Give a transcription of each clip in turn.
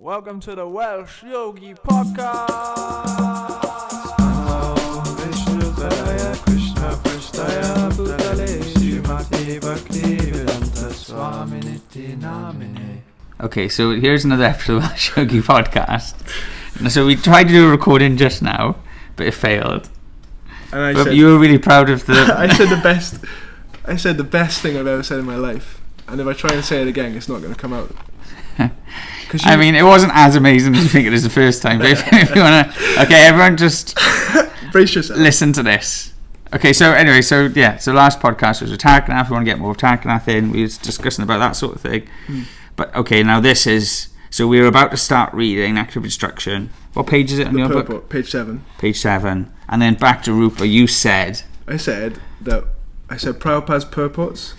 Welcome to the Welsh Yogi Podcast. Hare Krishna, Prasthaya Bhutale, Srimati Bhaktivedanta Swaminiti Namine. Okay, so here's another episode of Welsh Yogi Podcast. So we tried to do a recording just now, but it failed. And but you were really proud of the... I said the best thing I've ever said in my life. And if I try and say it again, it's not going to come out. I mean, it wasn't as amazing as you think it is the first time. But if you want to... Okay, everyone just... Brace yourself. Listen to this. Okay, so anyway, so last podcast was with Tarkanath. We want to get more of Tarkanath in. We were discussing about that sort of thing. But okay, now this is... So we were about to start reading Nectar of Instruction. What page is it on your book? Page 7. Page 7. And then back to Rupa, you said... I said Prabhupada's purports.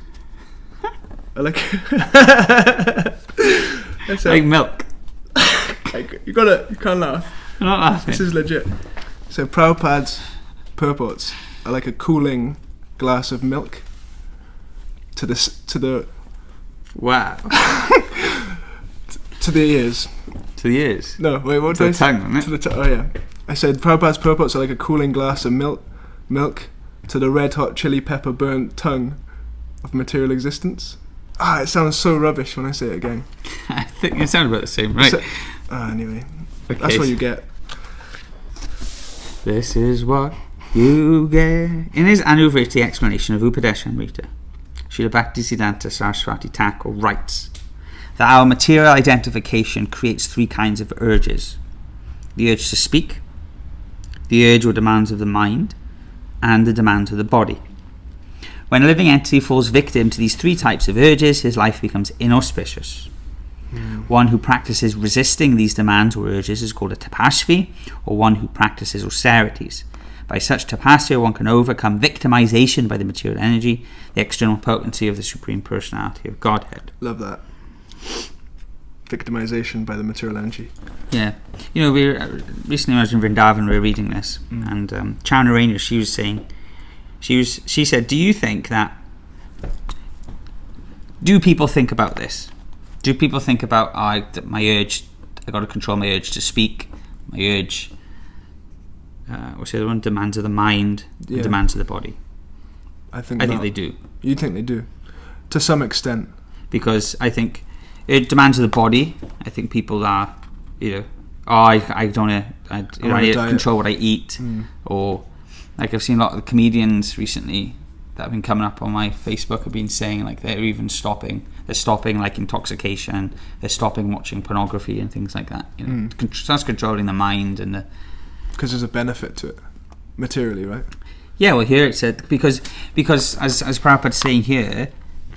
I said, like milk. You can't laugh. I'm not laughing. This is legit. So Prabhupada's purports are like a cooling glass of milk to the Wow. to the ears. To the ears? No, wait, what to did the tongue, isn't it? To the oh yeah. I said Prabhupada's purports are like a cooling glass of milk to the red hot chili pepper burnt tongue of material existence. It sounds so rubbish when I say it again. I think it sounds about the same, right? Anyway, okay. That's what you get. This is what you get. In his Anuvriti explanation of Upadeshamrita, Srila Bhaktisiddhanta Saraswati Thakur writes that our material identification creates three kinds of urges: the urge to speak, the urge or demands of the mind, and the demands of the body. When a living entity falls victim to these three types of urges, his life becomes inauspicious. One who practices resisting these demands or urges is called a tapasvi, or one who practices austerities. By such tapasya, one can overcome victimization by the material energy, the external potency of the Supreme Personality of Godhead. Love that. Victimization by the material energy. Yeah. You know, recently when I was in Vrindavan, we were reading this, and Chanarena, she was saying, she said, do people think about this? Do people think about my urge? I got to control my urge to speak. My urge. What's the other one? Demands of the mind. Yeah. Demands of the body. I think they do. You think they do, to some extent. Because I think it demands of the body. I think people are, I don't want to control what I eat, or. Like I've seen a lot of the comedians recently that have been coming up on my Facebook have been saying like they're stopping like intoxication, they're stopping watching pornography and things like that. That's controlling the mind and because there's a benefit to it, materially, right? Yeah, well here it said because as Prabhupada's saying here,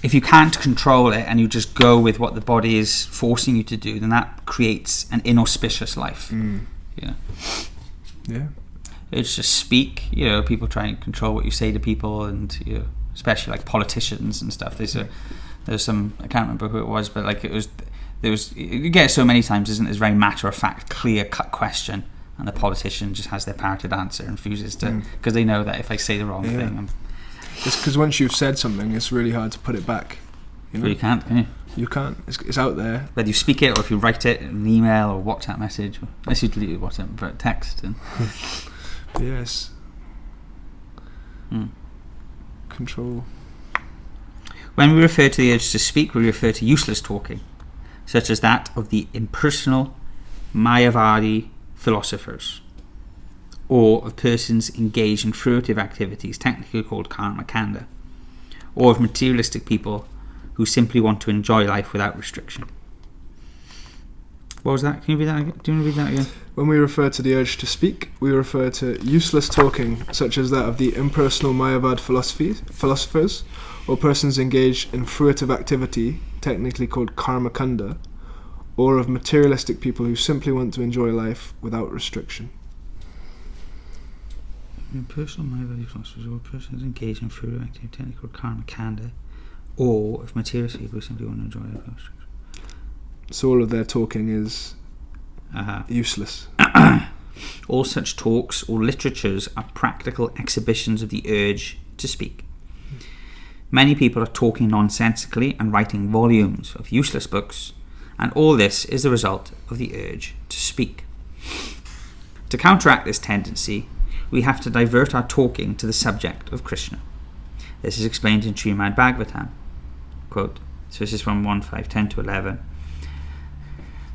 if you can't control it and you just go with what the body is forcing you to do, then that creates an inauspicious life. Yeah. It's just speak. People try and control what you say to people, and especially like politicians and stuff. There's some, I can't remember who it was, but like you get it so many times, isn't it? It's a very matter of fact, clear cut question, and the politician just has their parroted answer and refuses to, because they know that if I say the wrong thing, it's because once you've said something, it's really hard to put it back. Well, you can't, can you? You can't. It's out there. Whether you speak it or if you write it in an email or WhatsApp message, unless you delete WhatsApp, but text and. Yes. Control. When we refer to the urge to speak, we refer to useless talking, such as that of the impersonal Mayavadi philosophers, or of persons engaged in fruitive activities, technically called karma kanda, or of materialistic people who simply want to enjoy life without restriction. What was that? Can you read that again? Do you want to read that again? When we refer to the urge to speak, we refer to useless talking, such as that of the impersonal Mayavad philosophers, or persons engaged in fruitive activity, technically called karma kanda, or of materialistic people who simply want to enjoy life without restriction. Impersonal Mayavad philosophers, or persons engaged in fruitive activity, technically called karma kanda, or of materialistic people who simply want to enjoy life without restriction. So all of their talking is useless. All such talks or literatures are practical exhibitions of the urge to speak. Many people are talking nonsensically and writing volumes of useless books And all this is the result of the urge to speak. To counteract this tendency, we have to divert our talking to the subject of Krishna. This is explained in Srimad Bhagavatam. Quote, so this is from 1.5.10 to 11.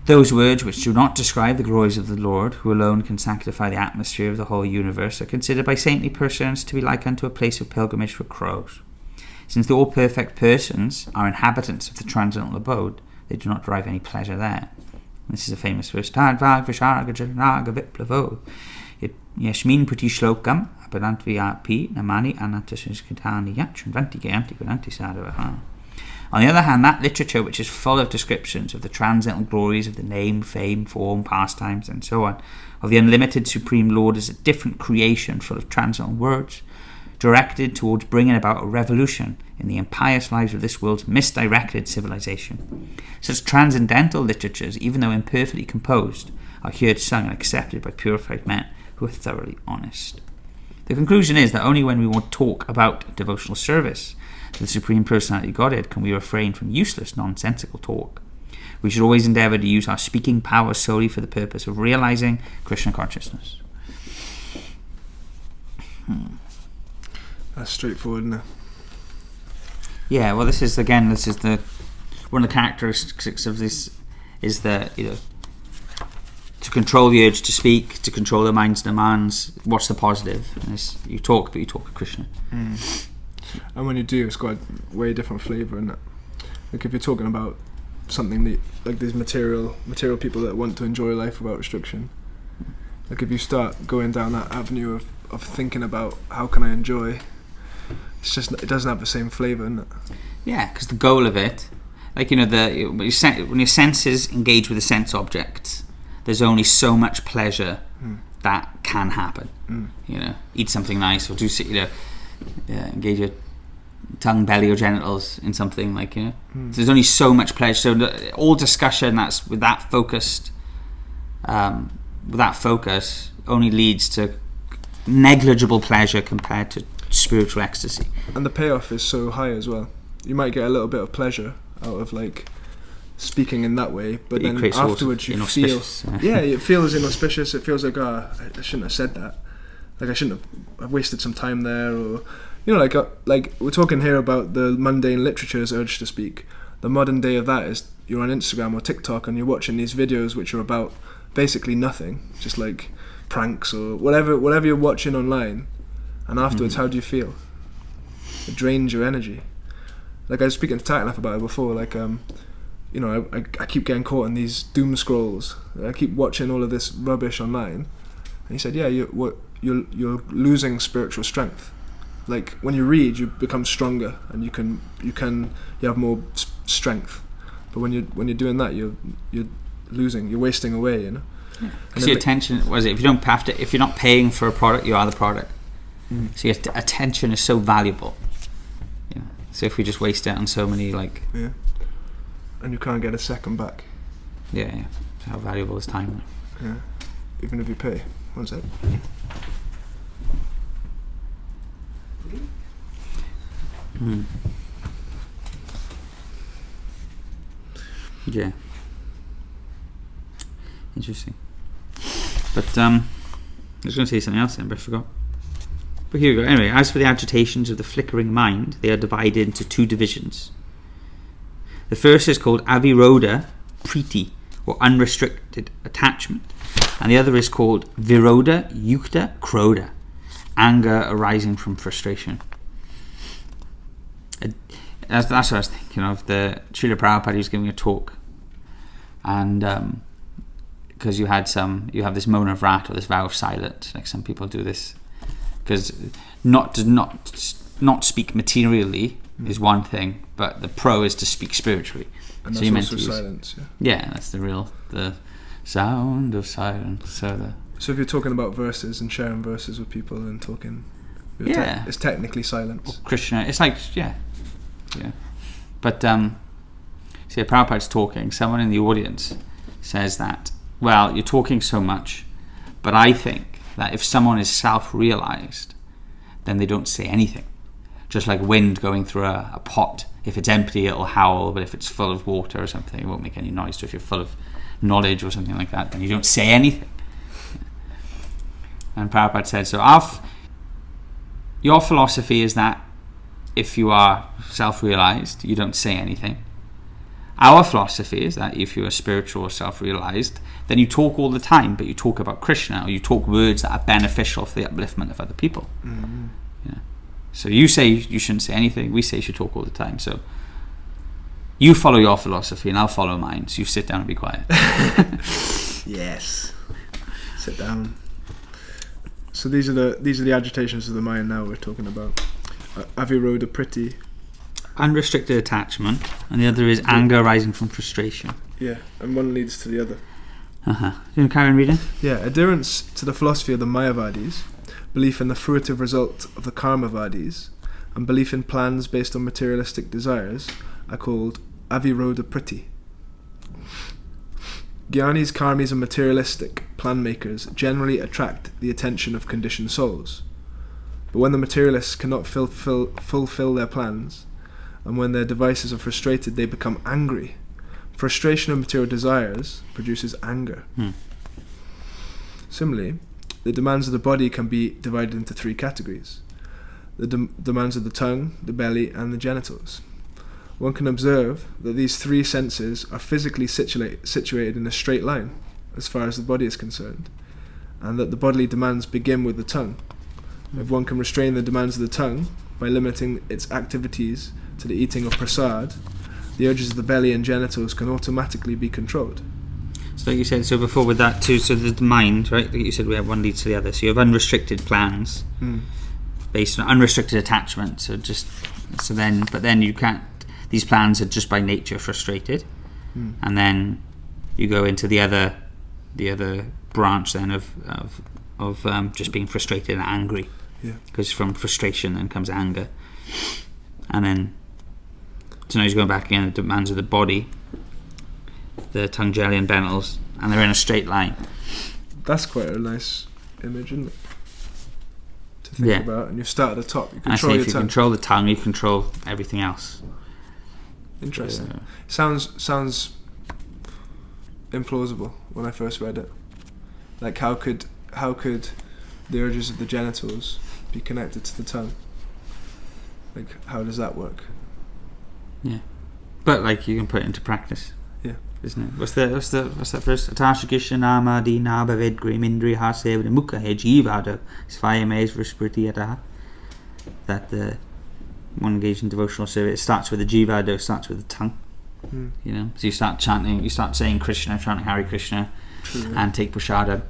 Those words which do not describe the glories of the Lord, who alone can sanctify the atmosphere of the whole universe, are considered by saintly persons to be like unto a place of pilgrimage for crows. Since the all-perfect persons are inhabitants of the transcendental abode, they do not derive any pleasure there. This is a famous verse. Tadvag visharga jaranaga viplavo yashmin puti shlokam apadantviyapi namani anantasuskitani yachranvanti gayanti gudanti sadavaha. On the other hand, that literature which is full of descriptions of the transcendental glories of the name, fame, form, pastimes, and so on, of the unlimited Supreme Lord as a different creation full of transcendental words, directed towards bringing about a revolution in the impious lives of this world's misdirected civilization. Such transcendental literatures, even though imperfectly composed, are heard sung and accepted by purified men who are thoroughly honest. The conclusion is that only when we want to talk about devotional service to the Supreme Personality Godhead can we refrain from useless, nonsensical talk. We should always endeavour to use our speaking power solely for the purpose of realising Krishna consciousness. That's straightforward, isn't it? Yeah, well, this is the one of the characteristics of this is that, to control the urge to speak, to control the mind's demands. What's the positive? And you talk, but you talk of Krishna. And when you do, it's got a way different flavour, isn't it? Like if you're talking about something that, like these material people that want to enjoy life without restriction. Like if you start going down that avenue of thinking about how can I enjoy, it doesn't have the same flavour, isn't it? Yeah, because the goal of it, like when your senses engage with a sense object, there's only so much pleasure that can happen. Eat something nice, or do engage your tongue, belly, or genitals in something like So there's only so much pleasure. So all discussion that's with that focus only leads to negligible pleasure compared to spiritual ecstasy. And the payoff is so high as well. You might get a little bit of pleasure out of speaking in that way, but then afterwards you feel it feels inauspicious. It feels like I shouldn't have said that. Like I shouldn't have wasted some time there, or like we're talking here about the mundane literature's urge to speak. The modern day of that is you're on Instagram or TikTok and you're watching these videos which are about basically nothing, just like pranks or whatever you're watching online, and afterwards how do you feel? It drains your energy. Like I was speaking to Titanaf about it before, I keep getting caught in these doom scrolls. I keep watching all of this rubbish online, and he said, yeah, you're losing spiritual strength. Like when you read, you become stronger, and you have more strength. But when you're doing that, you're losing, you're wasting away, Yeah. Because your attention, if you're not paying for a product, you are the product. So your attention is so valuable. So if we just waste it on so many and you can't get a second back. Yeah. So how valuable is time? Yeah. Even if you pay. One sec. Yeah. Interesting. But I was going to say something else then, but I forgot. But here we go. Anyway, as for the agitations of the flickering mind, they are divided into two divisions. The first is called aviroda priti, or unrestricted attachment, and the other is called viroda yukta krodha, anger arising from frustration. That's what I was thinking of. The Srila Prabhupada was giving a talk, and because you have this mona of rat, or this vow of silence, like some people do this, because not speak materially is one thing, but the pro is to speak spiritually. And so that's also silence. Yeah, that's the sound of silence. So if you're talking about verses and sharing verses with people and talking, it's technically silence. Or Krishna, it's like yeah. But see, Prabhupada's talking. Someone in the audience says that, well, you're talking so much, but I think that if someone is self-realized, then they don't say anything. Just like wind going through a pot, If it's empty, it'll howl, but if it's full of water or something, it won't make any noise. So if you're full of knowledge or something like that, then you don't say anything. And Prabhupada said, so your philosophy is that if you are self-realized, you don't say anything. Our philosophy is that if you are spiritual or self-realized, then you talk all the time, but you talk about Krishna, or you talk words that are beneficial for the upliftment of other people. Mm-hmm. Yeah. So you say you shouldn't say anything, we say you should talk all the time. So you follow your philosophy and I'll follow mine, so you sit down and be quiet. Yes. Sit down. So these are the agitations of the mind now we're talking about. Aviroda Priti. Unrestricted attachment, and the other is anger arising from frustration. Yeah, and one leads to the other. You want to carry on reading? Yeah, adherence to the philosophy of the Mayavadis, belief in the fruitive result of the Karmavadis, and belief in plans based on materialistic desires are called Aviroda Priti. Gyanis, karmis, and materialistic plan makers generally attract the attention of conditioned souls. But when the materialists cannot fulfill their plans, and when their devices are frustrated, they become angry. Frustration of material desires produces anger. Similarly, the demands of the body can be divided into three categories. The demands of the tongue, the belly, and the genitals. One can observe that these three senses are physically situated in a straight line, as far as the body is concerned, and that the bodily demands begin with the tongue. If one can restrain the demands of the tongue by limiting its activities to the eating of prasad, the urges of the belly and genitals can automatically be controlled. So like you said, so before with that too, so the mind, right, like you said, we have one leads to the other. So you have unrestricted plans based on unrestricted attachment. But then you can't, these plans are just by nature frustrated. And then you go into the other branch then of just being frustrated and angry. Yeah. Because from frustration then comes anger. And then, so now he's going back again, the demands of the body, the tongue, jelly, and genitals, and they're in a straight line. That's quite a nice image, isn't it? To think about. And you start at the top. You control your if you tongue. control the tongue, you control everything else. Interesting. Sounds implausible when I first read it. Like how could the urges of the genitals be connected to the tongue? Like how does that work? Yeah, but like you can put it into practice. Yeah, isn't it? What's that first? Atashikisha nama di nabhavid grimindri haseva mukha he jivada svayamays vispriti ataha. That the one engaged in devotional service, it starts with the jivado, starts with the tongue. You know, so you start chanting, you start saying Krishna, chanting Hare Krishna. True, and take prasada.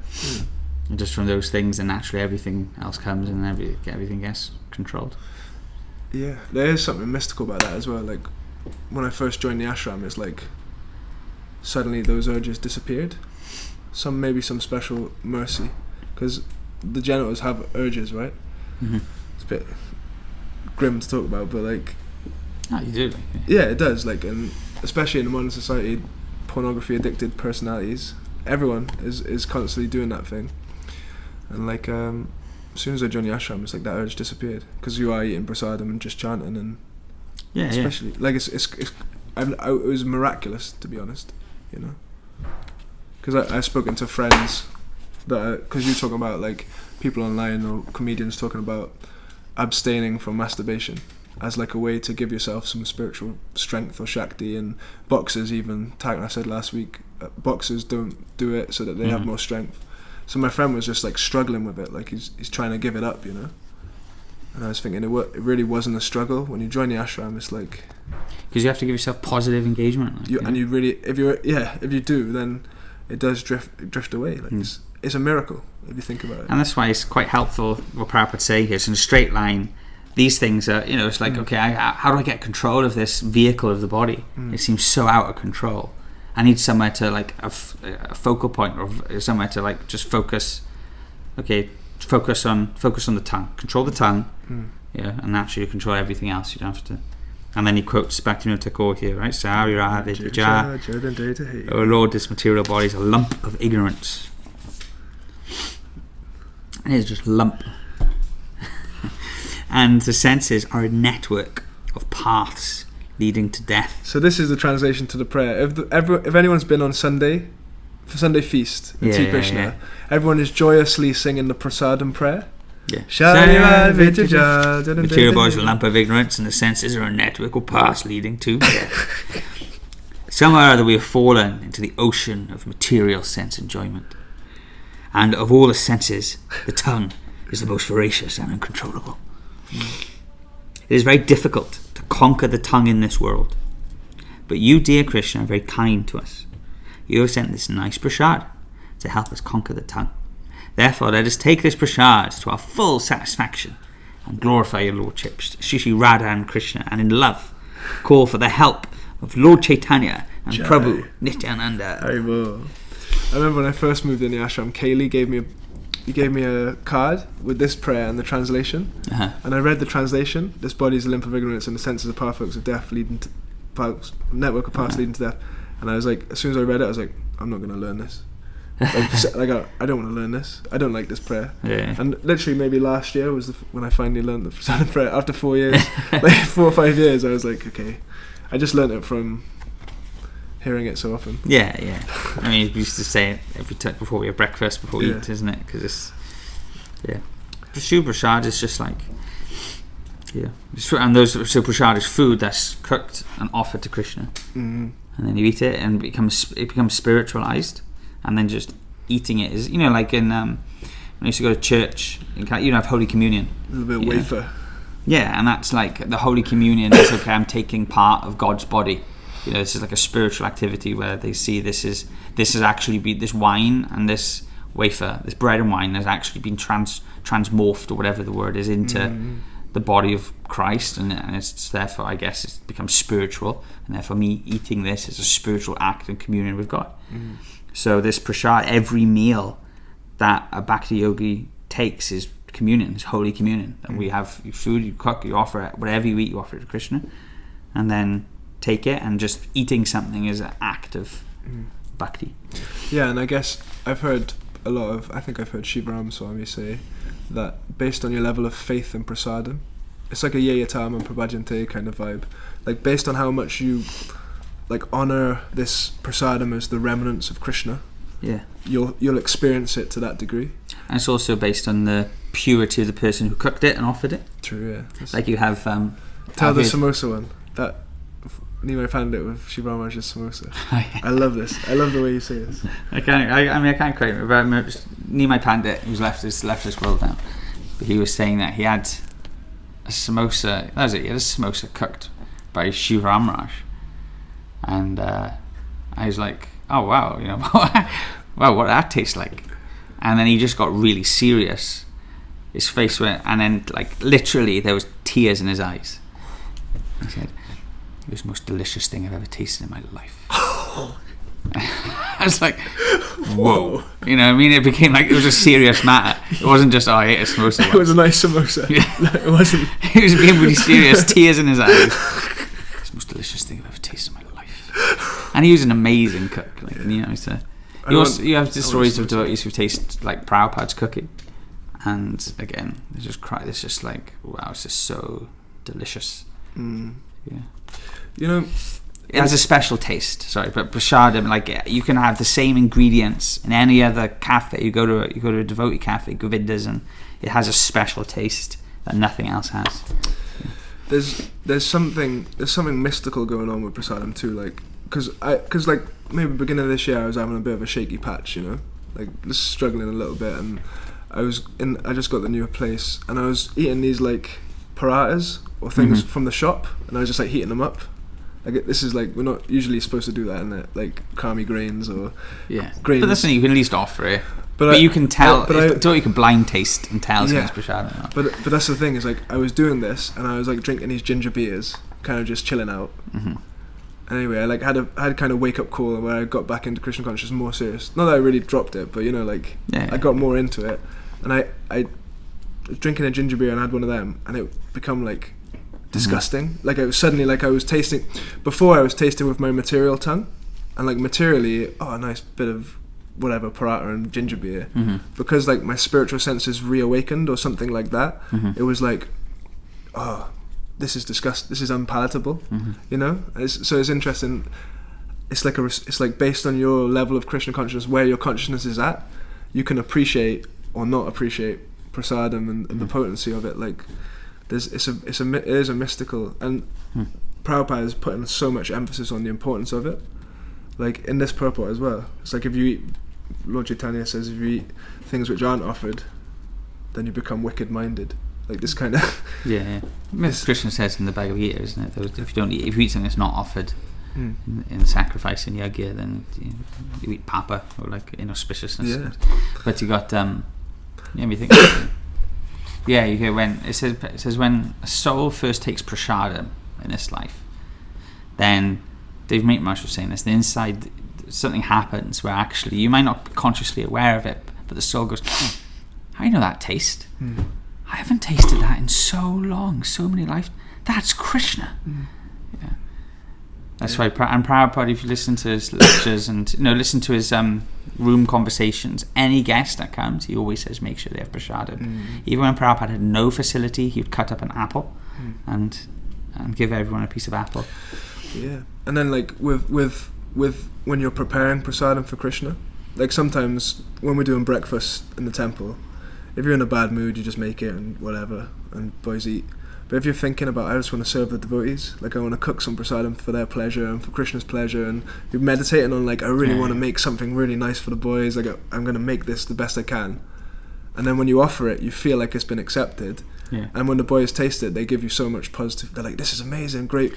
And just from those things, and naturally everything else comes, and everything gets controlled. Yeah, there is something mystical about that as well. Like when I first joined the ashram, it's like suddenly those urges disappeared. Maybe some special mercy, because the genitals have urges, right? It's a bit grim to talk about, but like, you do. Yeah, it does. Like, and especially in the modern society, pornography addicted personalities, everyone is constantly doing that thing. And like, as soon as I joined the ashram, it's like that urge disappeared, because you are eating prasadam and just chanting, and especially like it was miraculous, to be honest, you know. Because I've spoken to friends that, because you're talking about like people online or comedians talking about abstaining from masturbation as like a way to give yourself some spiritual strength or shakti, and boxers even, I said last week, boxers don't do it so that they have more strength. So my friend was just like struggling with it, like he's trying to give it up, you know. And I was thinking it really wasn't a struggle. When you join the ashram, it's like, because you have to give yourself positive engagement, like, and you really, if you do, then it does drift away. Like it's a miracle if you think about it. And that's why it's quite helpful what Prabhupada's saying here. It's in a straight line. These things are, you know, it's like, okay, how do I get control of this vehicle of the body? It seems so out of control. I need somewhere to, like, a focal point, or somewhere to, like, just focus. Okay, focus on the tongue. Control the tongue. Yeah, and naturally you control everything else. You don't have to. And then he quotes Bhaktivinoda Thakur here, right? Sarira Vidya. Oh Lord, this material body is a lump of ignorance. It is just lump. And the senses are a network of paths leading to death. So this is the translation to the prayer. If anyone's been on Sunday feast at Hare Krishna, everyone is joyously singing the prasadam prayer. Yeah. Material Material bodies are a lamp of ignorance, and the senses are a network or path leading to death. Somehow or other we have fallen into the ocean of material sense enjoyment. And of all the senses, the tongue is the most voracious and uncontrollable. It is very difficult to conquer the tongue in this world. But you, dear Krishna, are very kind to us. You have sent this nice prasad to help us conquer the tongue. Therefore, let us take this prasad to our full satisfaction and glorify your lordship, Shri Radha and Krishna, and in love call for the help of Lord Chaitanya and Jai. Prabhu Nityananda. Haribo. I remember when I first moved in the ashram, Kaylee gave me a card with this prayer and the translation, and I read the translation. This body is a limp of ignorance, and the senses are pathways of death leading to network of paths leading to death. And I was like, as soon as I read it, I was like, I'm not going to learn this. I don't want to learn this. I don't like this prayer. Yeah. And literally, maybe last year was when I finally learned the prasadam prayer. After 4 years, like 4 or 5 years, I was like, okay. I just learned it from hearing it so often. Yeah. I mean, we used to say it every time before we have breakfast, before we eat, isn't it? Because it's, Prashu Prasad is just like, and so Prasad is food that's cooked and offered to Krishna. Mm-hmm. And then you eat it, and it becomes spiritualized. And then just eating it is, like in when I used to go to church, you have Holy Communion. A little bit of wafer. Yeah, and that's like the Holy Communion is okay, I'm taking part of God's body. This is like a spiritual activity where they see this is actually this wine and this wafer, this bread and wine has actually been transmorphed or whatever the word is into the body of Christ, and it's therefore, I guess, it becomes spiritual, and therefore me eating this is a spiritual act in communion with God. So this prasad, every meal that a bhakti yogi takes is communion, is Holy Communion. And we have food, you cook, you offer it, whatever you eat, you offer it to Krishna, and then take it, and just eating something is an act of bhakti. Yeah, and I guess I've heard Shivaram Swami say that based on your level of faith in prasadam, it's like a yeyatam and prabhajante kind of vibe. Like based on how much you honor this prasadam as the remnants of Krishna, you'll experience it to that degree. And it's also based on the purity of the person who cooked it and offered it. True, yeah. Like you have tell the samosa one that Nima found it with Shiva Maharaj's samosa. I love this. I love the way you say this. I can't quite remember. Nima Pandit, who's left this world now, but he was saying that he had a samosa. That was it. He had a samosa cooked by Shiva Maharaj. And I was like, oh wow, wow, what did that taste like? And then he just got really serious. His face went, and then literally there was tears in his eyes. He said, it was the most delicious thing I've ever tasted in my life. I was like, whoa. It became it was a serious matter. It wasn't just, I ate a samosa once. It was a nice samosa. Yeah. No, it wasn't. He was being really serious, tears in his eyes. It's the most delicious thing I've ever tasted in my life. And he was an amazing cook. So you have the stories of devotees who taste like Prabhupada's cooking. And again, they just cry. It's just like, wow, it's just so delicious. Yeah. It has a special taste. Sorry, but prasadam, you can have the same ingredients in any other cafe. You go to a devotee cafe, Govinda's, and it has a special taste that nothing else has. There's something mystical going on with prasadam too. Because maybe beginning of this year I was having a bit of a shaky patch, just struggling a little bit, and I just got the new place, and I was eating these parathas or things from the shop, and I was just heating them up. This is we're not usually supposed to do that in it, kami grains or grains. But that's something you can at least offer it. But you can tell. You can blind taste and tell it's prasadam. But that's the thing is I was doing this, and I was drinking these ginger beers, kind of just chilling out. Anyway, I had kind of wake up call where I got back into Krishna consciousness more serious. Not that I really dropped it, but I got more into it, and I was drinking a ginger beer and I had one of them, and it become disgusting. It was suddenly I was tasting. Before I was tasting with my material tongue, and materially, a nice bit of whatever paratha and ginger beer. Because my spiritual senses reawakened or something like that. It was this is this is unpalatable. Mhm. You know, so it's interesting. It's like based on your level of Krishna consciousness, where your consciousness is at, you can appreciate or not appreciate prasadam and the potency of it. Like, it is a mystical, and Prabhupada is putting so much emphasis on the importance of it. Like in this purport as well, it's like if you eat, Lord Chaitanya says, if you eat things which aren't offered, then you become wicked-minded. Like this kind of yeah. Krishna says in the Bhagavad Gita, isn't it? If you eat something that's not offered in sacrifice in yajna, then you eat papa, or like inauspiciousness. Yeah. But you got you think yeah, you hear when it says when a soul first takes prasadam in this life, then Dave Meatmarsh was saying this, the inside something happens where actually you might not be consciously aware of it, but the soul goes, I know that taste. I haven't tasted that in so long, so many lives. That's Krishna. Yeah. That's why, and Prabhupada, if you listen to his lectures and listen to his room conversations, any guest that comes, he always says make sure they have prasadam. Even when Prabhupada had no facility, he would cut up an apple and give everyone a piece of apple. Yeah, and then like with when you're preparing prasadam for Krishna, like sometimes when we're doing breakfast in the temple, if you're in a bad mood, you just make it and whatever, and boys eat. But if you're thinking about, I just want to serve the devotees, like I want to cook some prasadam for their pleasure and for Krishna's pleasure, and you're meditating on like, I really want to make something really nice for the boys, like I'm going to make this the best I can. And then when you offer it, you feel like it's been accepted. Yeah. And when the boys taste it, they give you so much positive. They're like, this is amazing, great.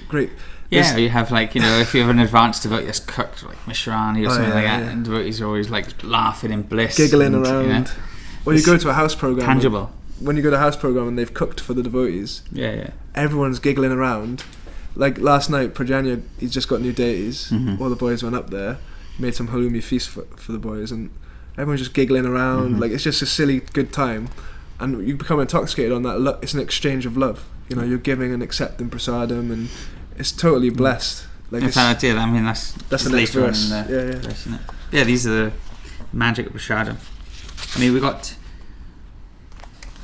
Yeah, you have like, if you have an advanced devotee that's cooked like Mishrani or something like that, and devotees are always like laughing in bliss. Giggling around. Or you go to a house program. Tangible. When you go to a house program and they've cooked for the devotees, yeah, everyone's giggling around. Like last night, Prajanya, he's just got new deities. All the boys went up there, made some halloumi feast for the boys, and everyone's just giggling around. Like it's just a silly good time, and you become intoxicated on that. It's an exchange of love. You're giving and accepting prasadam, and it's totally blessed. Like in fact, I mean that's the next verse. Verse, isn't it? Yeah, these are the magic of prasadam. I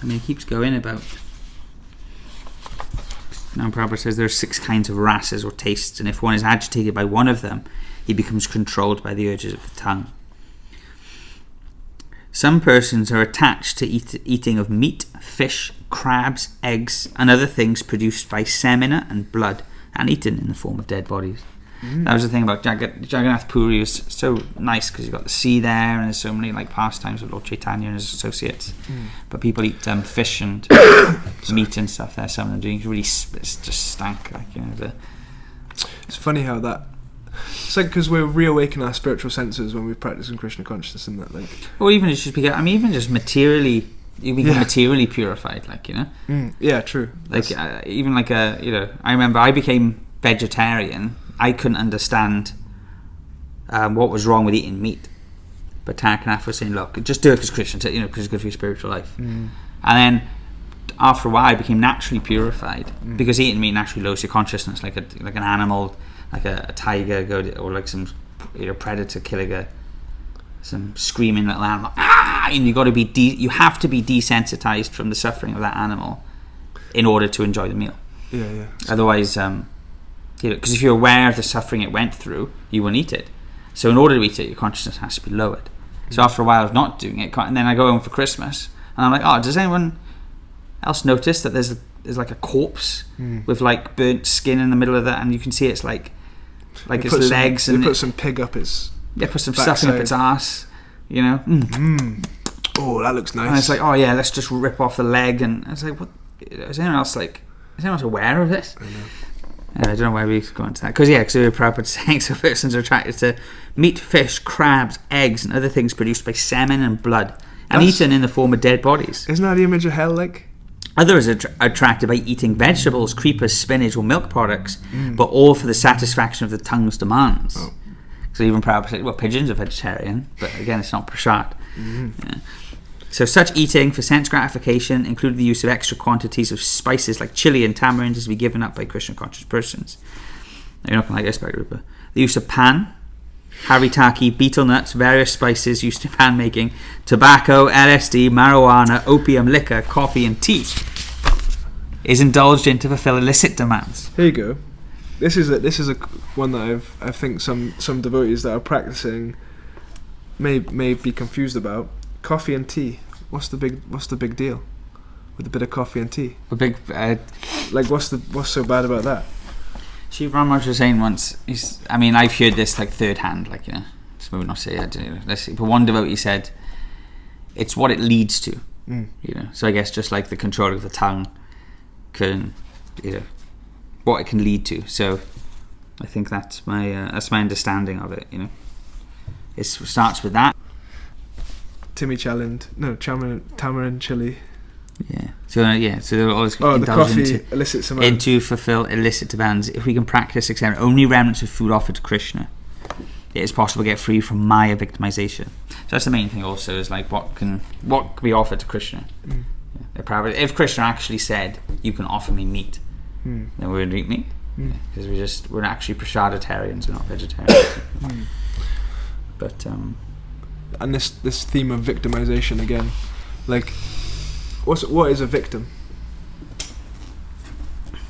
mean, it keeps going about. Now Prabhupada says there are 6 kinds of rasas or tastes, and if one is agitated by one of them, he becomes controlled by the urges of the tongue. Some persons are attached to eating of meat, fish, crabs, eggs, and other things produced by semina and blood, and eaten in the form of dead bodies. That was the thing about Jagannath Puri. Is so nice because you've got the sea there, and there's so many like pastimes of Lord Chaitanya and his associates. But people eat fish and meat and stuff there. Some of them doing really, it's just stank. It's funny how that. It's like because we're reawakening our spiritual senses when we're practicing Krishna consciousness, and that or even even just materially, you become materially purified. Yeah, true. I remember I became vegetarian. I couldn't understand what was wrong with eating meat, but Tarakanath was saying, "Look, just do it because Krishna, because it's good for your spiritual life." And then after a while, I became naturally purified because eating meat naturally lowers your consciousness, like an animal, like a tiger, or like some predator killing some screaming little animal. And you have to be desensitized from the suffering of that animal in order to enjoy the meal. Yeah. Otherwise. Because if you're aware of the suffering it went through, you won't eat it. So in order to eat it, your consciousness has to be lowered. So after a while of not doing it, and then I go home for Christmas, and I'm like, does anyone else notice that there's like a corpse with like burnt skin in the middle of that, and you can see it's like its legs, and they put some pig up its put some stuffing up its ass, Oh, that looks nice. And it's like, let's just rip off the leg, and it's like, what? Is anyone else aware of this? I know. I don't know why we go into that. Because we were Prabhupada saying so persons are attracted to meat, fish, crabs, eggs, and other things produced by semen and blood, and eaten in the form of dead bodies. Isn't that the image of hell, like? Others are attracted by eating vegetables, creepers, spinach, or milk products, but all for the satisfaction of the tongue's demands. So even Prabhupada said, pigeons are vegetarian, but again, it's not prasad. Yeah. So such eating for sense gratification included the use of extra quantities of spices like chili and tamarind is to be given up by Krishna conscious persons. Now, you're not going to like this, Bhagavad. The use of pan, haritaki, betel nuts, various spices used in pan making, tobacco, LSD, marijuana, opium, liquor, coffee, and tea is indulged in to fulfill illicit demands. Here you go. This is a one that I think some devotees that are practicing may be confused about. Coffee and tea. What's the big deal with a bit of coffee and tea? A big Like what's so bad about that? Shiv Ramaj was saying once. I've heard this like third hand, like so maybe not say I don't know. Let's see. But one devotee said, it's what it leads to. So I guess just like the control of the tongue can, what it can lead to. So I think that's my understanding of it. It starts with that. Tamarind chili. Yeah. So they're always the coffee elicits into fulfill illicit demands. If we can practice accept only remnants of food offered to Krishna, it is possible to get free from Maya victimization. So that's the main thing. Also, is like what can be offered to Krishna. If Krishna actually said, "You can offer me meat," then we would eat meat because we're actually prasaditarians, we're not vegetarians. But and this theme of victimization again, like. What is a victim?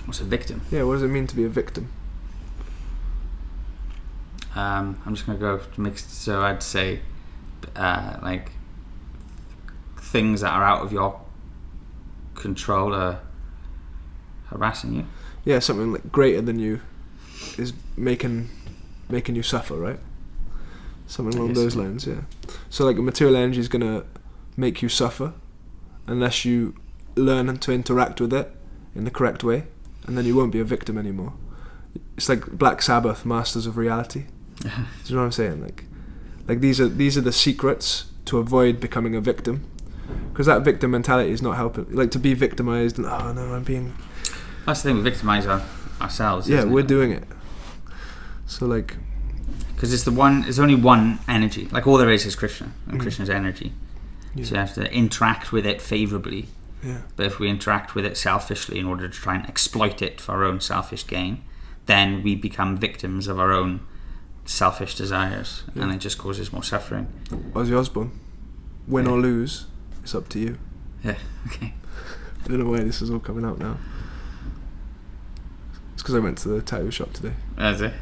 What's a victim? Yeah, what does it mean to be a victim? I'm just going to go mixed. So I'd say, like things that are out of your control are harassing you. Yeah, something like greater than you is making you suffer, right? Something along those lines. Yeah. So like material energy is going to make you suffer. Unless you learn to interact with it in the correct way, and then you won't be a victim anymore. It's like Black Sabbath, Masters of Reality. Do you know what I'm saying? Like these are the secrets to avoid becoming a victim, because that victim mentality is not helping. Like to be victimized and I'm being. That's the thing, we victimize ourselves. Yeah, we're doing it. So like, because there's only one energy. Like all there is Krishna, and Krishna's energy. Yeah. So you have to interact with it favourably. Yeah. But if we interact with it selfishly in order to try and exploit it for our own selfish gain, then we become victims of our own selfish desires, and it just causes more suffering. Ozzy Osbourne, win or lose, it's up to you. Yeah, okay. I don't know why this is all coming out now. It's because I went to the tattoo shop today. Is it?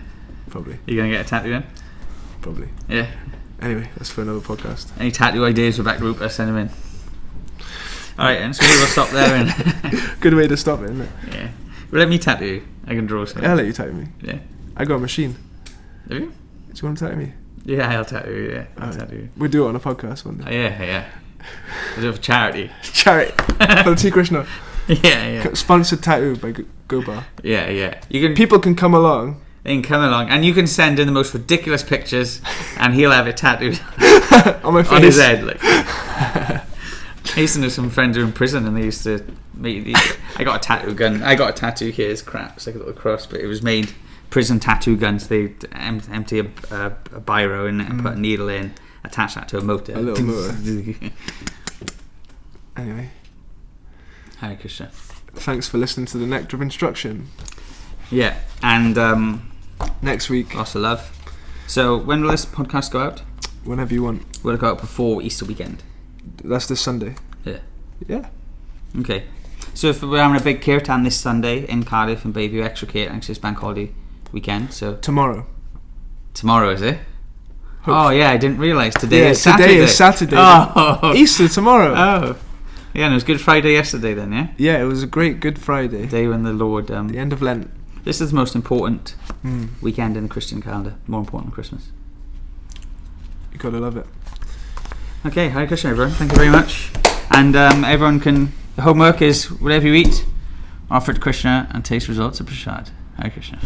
Probably. You going to get a tattoo then? Probably. Yeah. Anyway, that's for another podcast. Any tattoo ideas for back group, send them in. Alright, and so we'll stop there. And good way to stop it, isn't it? Yeah. Well, let me tattoo you. I can draw something. I'll let you tattoo me. Yeah. I got a machine. Have you? Do you want to tattoo me? Yeah, I'll tattoo you, yeah. I'll tattoo you. We'll do it on a podcast one day. Yeah. We'll do it for charity. Charity. For the Hare Krishna. Yeah. Sponsored tattoo by Gobar. Yeah. People can come along. They can come along, and you can send in the most ridiculous pictures, and he'll have it tattooed on my face, on his head. Like, I used to know some friends who were in prison, and they used to make these. I got a tattoo gun. I got a tattoo here. It's crap. It's like a little cross, but it was made prison tattoo guns. They empty a biro in it and put a needle in, attach that to a motor. A little motor. Anyway, Hare Krishna. Thanks for listening to the Nectar of Instruction. Yeah, and next week, lots of love. So when will this podcast go out? Whenever you want. Will it go out before Easter weekend? That's this Sunday. Yeah. Okay. So if we're having a big kirtan this Sunday in Cardiff and Bayview, extra kirtan, it's bank holiday weekend. So tomorrow is it? Oh yeah, I didn't realise today is Saturday. Today is Saturday. Oh, Easter tomorrow. Oh, yeah, and it was Good Friday yesterday then, yeah. Yeah, it was a great Good Friday. The day when the Lord. The end of Lent. This is the most important weekend in the Christian calendar. More important than Christmas. You gotta love it. Okay, Hare Krishna, everyone. Thank you very much. And everyone can. The homework is whatever you eat, offer it to Krishna and taste results of prasad. Hare Krishna.